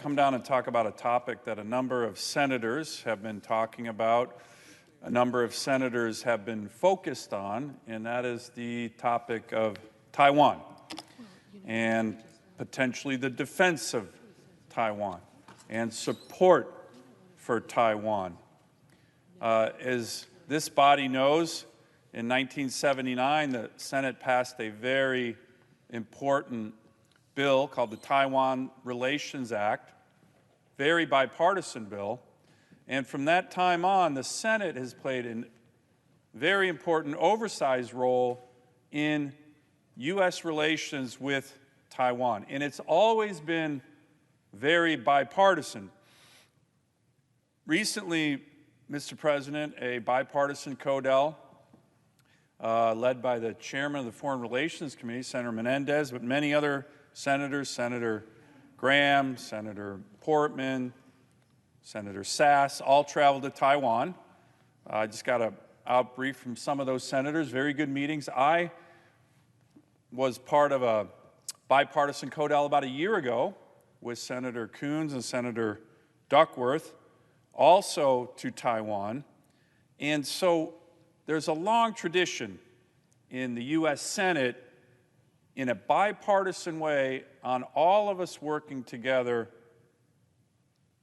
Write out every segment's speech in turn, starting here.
come down and talk about a topic that a number of senators have been talking about, a number of senators have been focused on, and that is the topic of Taiwan and potentially the defense of Taiwan and support for Taiwan. As this body knows, in 1979, the Senate passed a very important bill called the Taiwan Relations Act, very bipartisan bill. And from that time on, the Senate has played a very important oversized role in U.S. relations with Taiwan. And it's always been very bipartisan. Recently, Mr. President, a bipartisan CODEL led by the chairman of the Foreign Relations Committee, Senator Menendez, but many other senators, Senator Graham, Senator Portman, Senator Sass, all traveled to Taiwan. I just got an outbrief from some of those senators, very good meetings. I was part of a bipartisan CODEL about a year ago with Senator Coons and Senator Duckworth, also to Taiwan. And so there's a long tradition in the U.S. Senate in a bipartisan way on all of us working together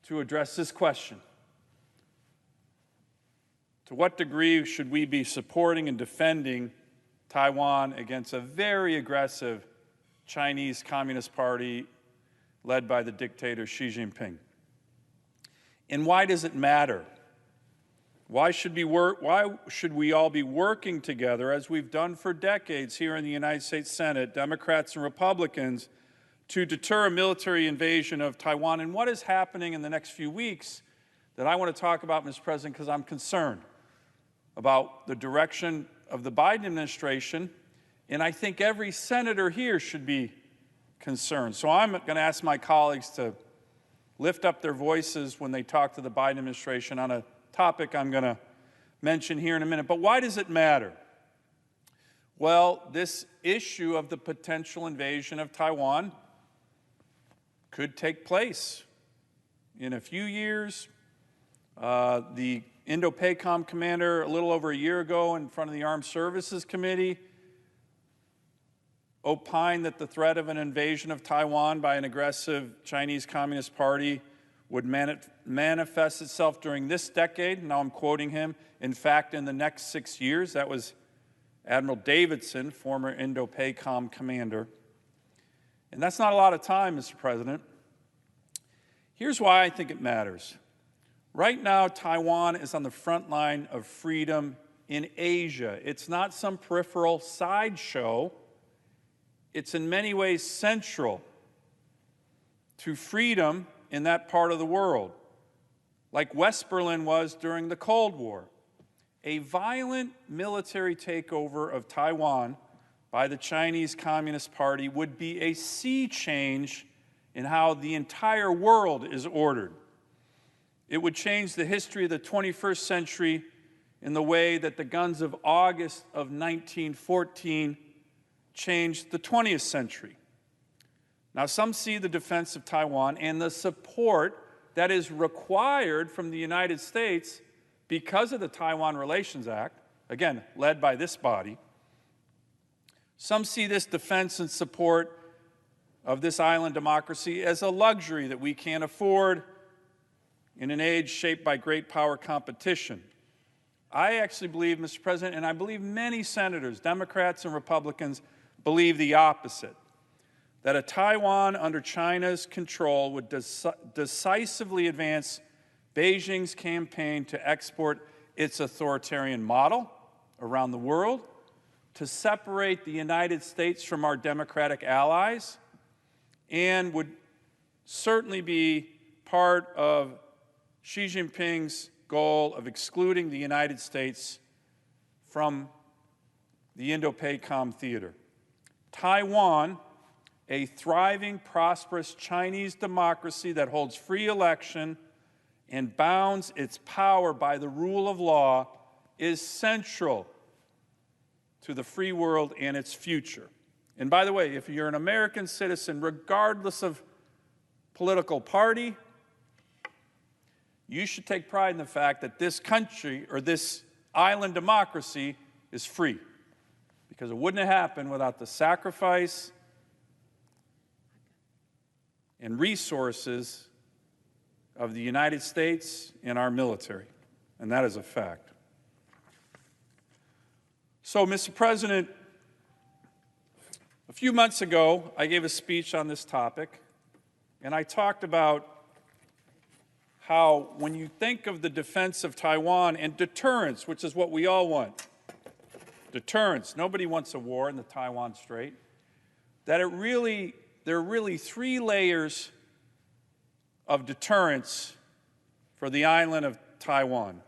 to address this question. To what degree should we be supporting and defending Taiwan against a very aggressive Chinese Communist Party led by the dictator Xi Jinping? And why does it matter? Why should we all be working together, as we've done for decades here in the United States Senate, Democrats and Republicans, to deter a military invasion of Taiwan? And what is happening in the next few weeks that I want to talk about, Mr. President, because I'm concerned about the direction of the Biden administration, and I think every senator here should be concerned. So I'm going to ask my colleagues to lift up their voices when they talk to the Biden administration on a topic I'm going to mention here in a minute. But why does it matter? Well, this issue of the potential invasion of Taiwan could take place in a few years. The Indo-PACOM commander, a little over a year ago, in front of the Armed Services Committee, opined that the threat of an invasion of Taiwan by an aggressive Chinese Communist Party would manifest itself during this decade. Now I'm quoting him. In fact, in the next 6 years. That was Admiral Davidson, former Indo-PACOM commander. And that's not a lot of time, Mr. President. Here's why I think it matters. Right now, Taiwan is on the front line of freedom in Asia. It's not some peripheral sideshow. It's in many ways central to freedom in that part of the world, like West Berlin was during the Cold War. A violent military takeover of Taiwan by the Chinese Communist Party would be a sea change in how the entire world is ordered. It would change the history of the 21st century in the way that the guns of August of 1914 changed the 20th century. Now, some see the defense of Taiwan and the support that is required from the United States because of the Taiwan Relations Act, again, led by this body. Some see this defense and support of this island democracy as a luxury that we can't afford in an age shaped by great power competition. I actually believe, Mr. President, and I believe many senators, Democrats and Republicans, believe the opposite, that a Taiwan under China's control would decisively advance Beijing's campaign to export its authoritarian model around the world, to separate the United States from our democratic allies, and would certainly be part of Xi Jinping's goal of excluding the United States from the Indo-PACOM theater. Taiwan, a thriving, prosperous Chinese democracy that holds free election and bounds its power by the rule of law, is central to the free world and its future. And by the way, if you're an American citizen, regardless of political party, you should take pride in the fact that this country, or this island democracy, is free. Because it wouldn't have happened without the sacrifice and resources of the United States and our military. And that is a fact. So, Mr. President, a few months ago, I gave a speech on this topic, and I talked about how when you think of the defense of Taiwan and deterrence, which is what we all want, deterrence, nobody wants a war in the Taiwan Strait, that there are really three layers of deterrence for the island of Taiwan.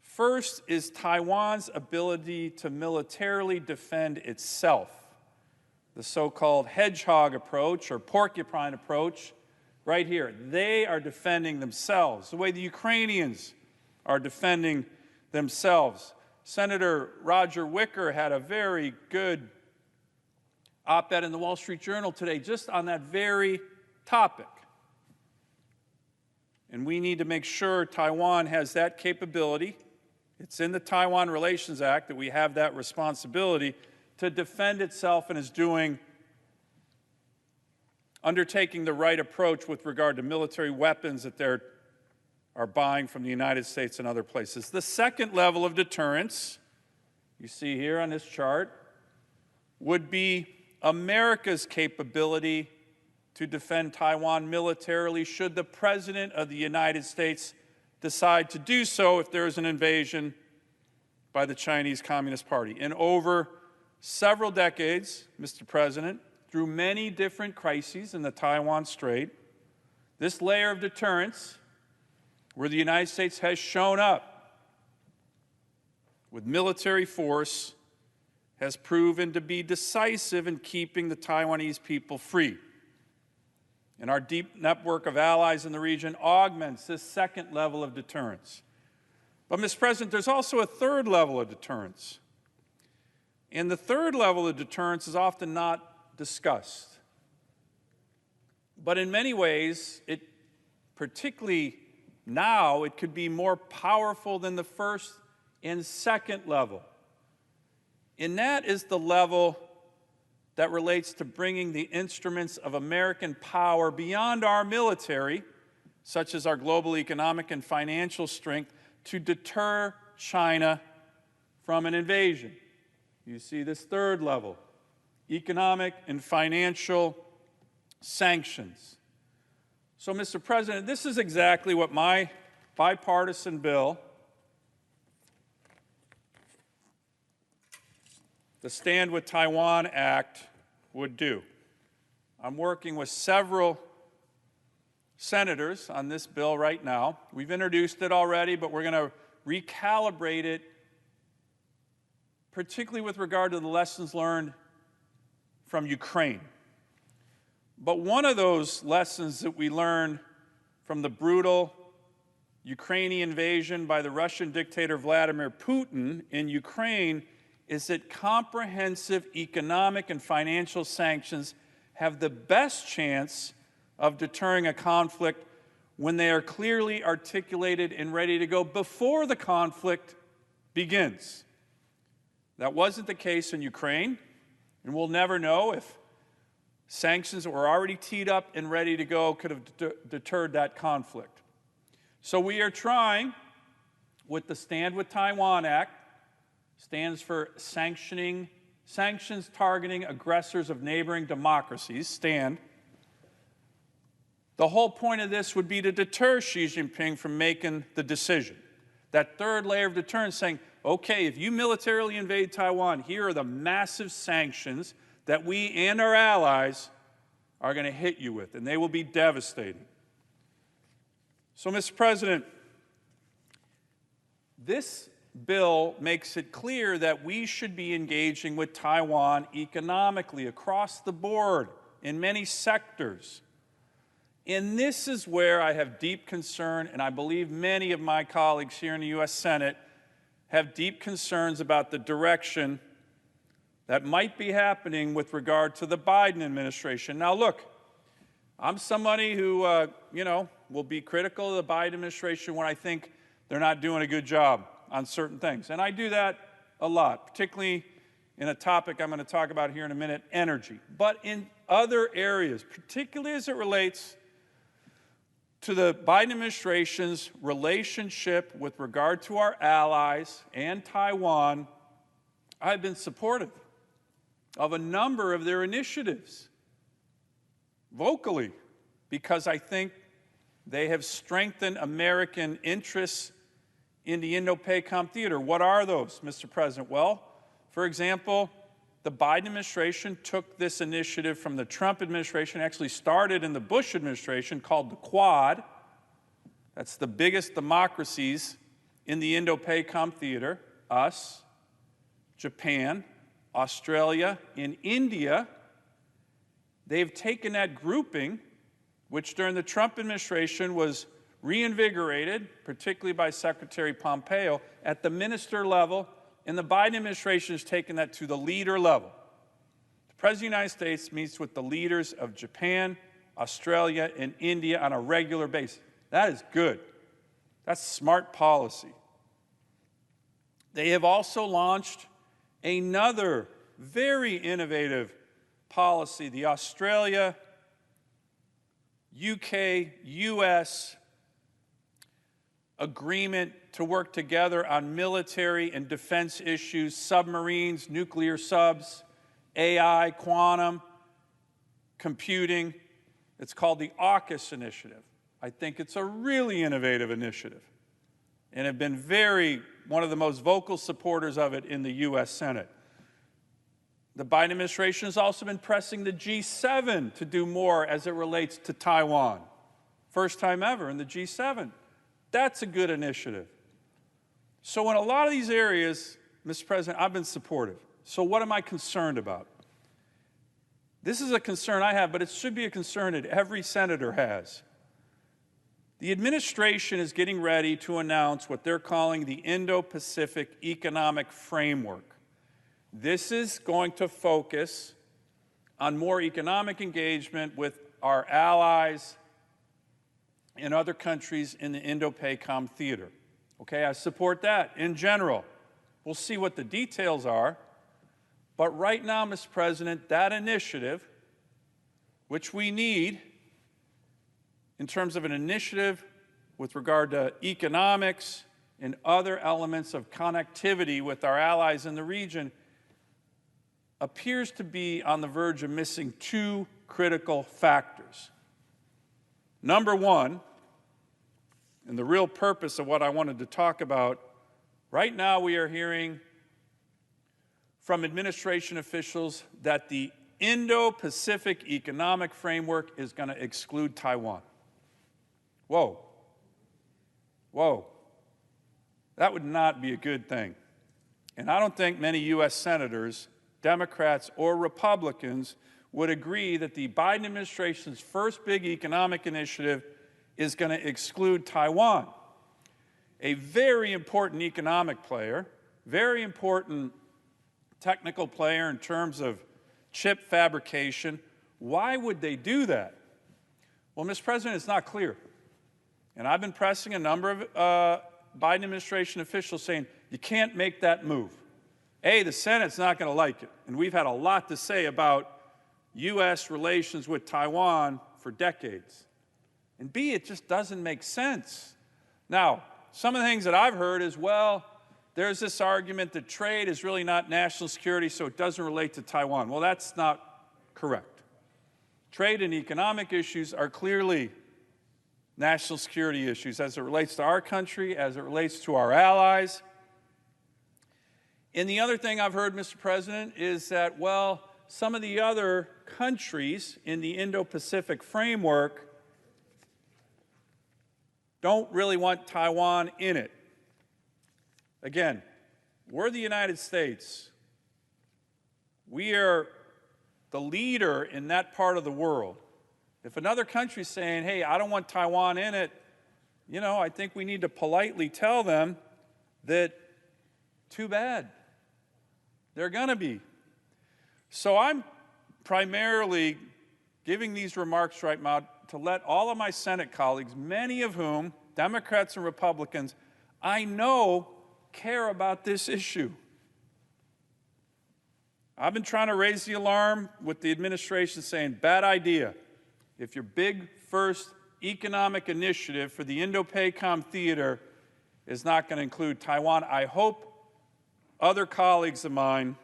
First is Taiwan's ability to militarily defend itself, the so-called hedgehog approach or porcupine approach. Right here, they are defending themselves, the way the Ukrainians are defending themselves. Senator Roger Wicker had a very good op-ed in the Wall Street Journal today just on that very topic. And we need to make sure Taiwan has that capability. It's in the Taiwan Relations Act that we have that responsibility to defend itself and is undertaking the right approach with regard to military weapons that they are buying from the United States and other places. The second level of deterrence, you see here on this chart, would be America's capability to defend Taiwan militarily should the President of the United States decide to do so if there is an invasion by the Chinese Communist Party. And over several decades, Mr. President, through many different crises in the Taiwan Strait, this layer of deterrence, where the United States has shown up with military force, has proven to be decisive in keeping the Taiwanese people free. And our deep network of allies in the region augments this second level of deterrence. But, Mr. President, there's also a third level of deterrence. And the third level of deterrence is often not discussed. But in many ways, particularly now, it could be more powerful than the first and second level. And that is the level that relates to bringing the instruments of American power beyond our military, such as our global economic and financial strength, to deter China from an invasion. You see this third level, economic and financial sanctions. So, Mr. President, this is exactly what my bipartisan bill, the Stand with Taiwan Act, would do. I'm working with several senators on this bill right now. We've introduced it already, but we're going to recalibrate it, particularly with regard to the lessons learned from Ukraine. But one of those lessons that we learned from the brutal Ukrainian invasion by the Russian dictator Vladimir Putin in Ukraine is that comprehensive economic and financial sanctions have the best chance of deterring a conflict when they are clearly articulated and ready to go before the conflict begins. That wasn't the case in Ukraine, and we'll never know if sanctions that were already teed up and ready to go could have deterred that conflict. So we are trying, with the Stand with Taiwan Act, stands for sanctions targeting aggressors of neighboring democracies, STAND. The whole point of this would be to deter Xi Jinping from making the decision. That third layer of deterrence saying, okay, if you militarily invade Taiwan, here are the massive sanctions that we and our allies are going to hit you with, and they will be devastating. So, Mr. President, this bill makes it clear that we should be engaging with Taiwan economically across the board in many sectors. And this is where I have deep concern, and I believe many of my colleagues here in the U.S. Senate have deep concerns about the direction that might be happening with regard to the Biden administration. Now, look, I'm somebody who, will be critical of the Biden administration when I think they're not doing a good job on certain things. And I do that a lot, particularly in a topic I'm going to talk about here in a minute, energy. But in other areas, particularly as it relates to the Biden administration's relationship with regard to our allies and Taiwan, I've been supportive of a number of their initiatives, vocally, because I think they have strengthened American interests in the Indo-PACOM theater. What are those, Mr. President? Well, for example, the Biden administration took this initiative from the Trump administration, actually started in the Bush administration, called the Quad. That's the biggest democracies in the Indo-PACOM theater, us, Japan, Australia, and India. They've taken that grouping, which during the Trump administration was reinvigorated, particularly by Secretary Pompeo, at the minister level, and the Biden administration has taken that to the leader level. The President of the United States meets with the leaders of Japan, Australia, and India on a regular basis. That is good. That's smart policy. They have also launched another very innovative policy, the Australia, UK, US agreement to work together on military and defense issues, submarines, nuclear subs, AI, quantum, computing. It's called the AUKUS initiative. I think it's a really innovative initiative and have been one of the most vocal supporters of it in the US Senate. The Biden administration has also been pressing the G7 to do more as it relates to Taiwan. First time ever in the G7. That's a good initiative. So in a lot of these areas, Mr. President, I've been supportive. So what am I concerned about? This is a concern I have, but it should be a concern that every senator has. The administration is getting ready to announce what they're calling the Indo-Pacific Economic Framework. This is going to focus on more economic engagement with our allies and other countries in the Indo-PACOM theater. Okay, I support that in general. We'll see what the details are. But right now, Mr. President, that initiative, which we need in terms of an initiative with regard to economics and other elements of connectivity with our allies in the region, appears to be on the verge of missing two critical factors. Number one, and the real purpose of what I wanted to talk about, right now we are hearing from administration officials that the Indo-Pacific Economic Framework is going to exclude Taiwan. Whoa. Whoa. That would not be a good thing. And I don't think many U.S. senators, Democrats or Republicans, would agree that the Biden administration's first big economic initiative is going to exclude Taiwan, a very important economic player, very important technical player in terms of chip fabrication. Why would they do that? Well, Mr. President, it's not clear. And I've been pressing a number of Biden administration officials saying, you can't make that move. A, the Senate's not going to like it. And we've had a lot to say about U.S. relations with Taiwan for decades. And B, it just doesn't make sense. Now, some of the things that I've heard is, well, there's this argument that trade is really not national security, so it doesn't relate to Taiwan. Well, that's not correct. Trade and economic issues are clearly national security issues as it relates to our country, as it relates to our allies. And the other thing I've heard, Mr. President, is that, well, some of the other countries in the Indo-Pacific framework don't really want Taiwan in it. Again, we're the United States. We are the leader in that part of the world. If another country's saying, hey, I don't want Taiwan in it, I think we need to politely tell them that too bad. They're going to be. So I'm primarily giving these remarks right now to let all of my Senate colleagues, many of whom, Democrats and Republicans, I know care about this issue. I've been trying to raise the alarm with the administration saying, bad idea. If your big first economic initiative for the Indo-PACOM theater is not going to include Taiwan, I hope other colleagues of mine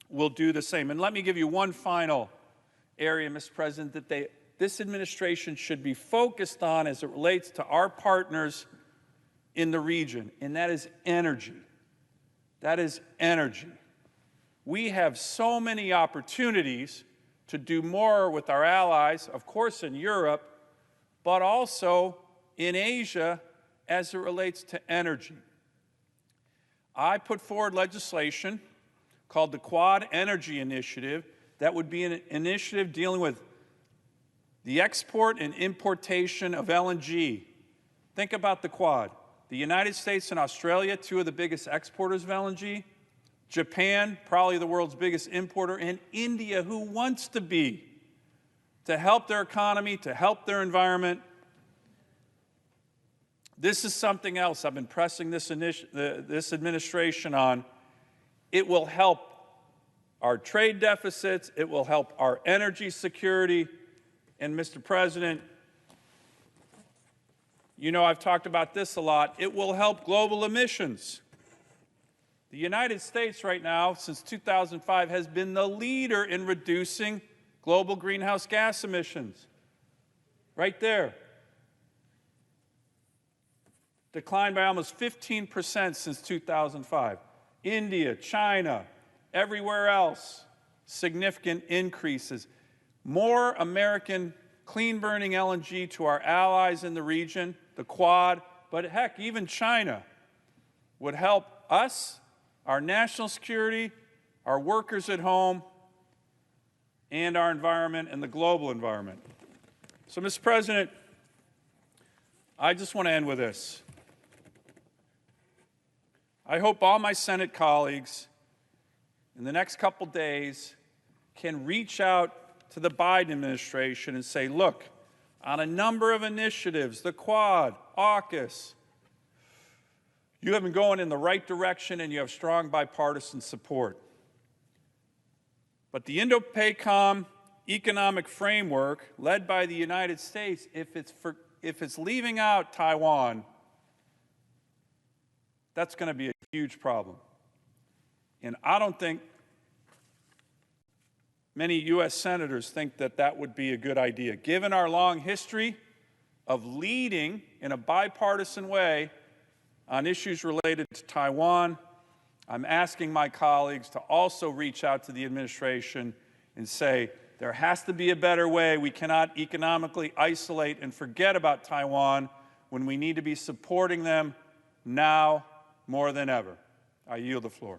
will do the same. And let me give you one final area, Mr. President, that this administration should be focused on as it relates to our partners in the region, and that is energy. That is energy. We have so many opportunities to do more with our allies, of course in Europe, but also in Asia as it relates to energy. I put forward legislation called the Quad Energy Initiative that would be an initiative dealing with the export and importation of LNG. Think about the Quad. The United States and Australia, two of the biggest exporters of LNG. Japan, probably the world's biggest importer, and India, who wants to be, to help their economy, to help their environment. This is something else I've been pressing this administration on. It will help our trade deficits. It will help our energy security. And, Mr. President, you know I've talked about this a lot. It will help global emissions. The United States right now, since 2005, has been the leader in reducing global greenhouse gas emissions. Right there. Declined by almost 15% since 2005. India, China, everywhere else, significant increases. More American clean-burning LNG to our allies in the region, the Quad, but heck, even China would help us, our national security, our workers at home, and our environment and the global environment. So, Mr. President, I just want to end with this. I hope all my Senate colleagues in the next couple days can reach out to the Biden administration and say, look, on a number of initiatives, the Quad, AUKUS, you have been going in the right direction and you have strong bipartisan support. But the Indo-PACOM economic framework led by the United States, if it's leaving out Taiwan, that's going to be a huge problem. And I don't think many U.S. senators think that that would be a good idea. Given our long history of leading in a bipartisan way on issues related to Taiwan, I'm asking my colleagues to also reach out to the administration and say, there has to be a better way. We cannot economically isolate and forget about Taiwan when we need to be supporting them now more than ever. I yield the floor.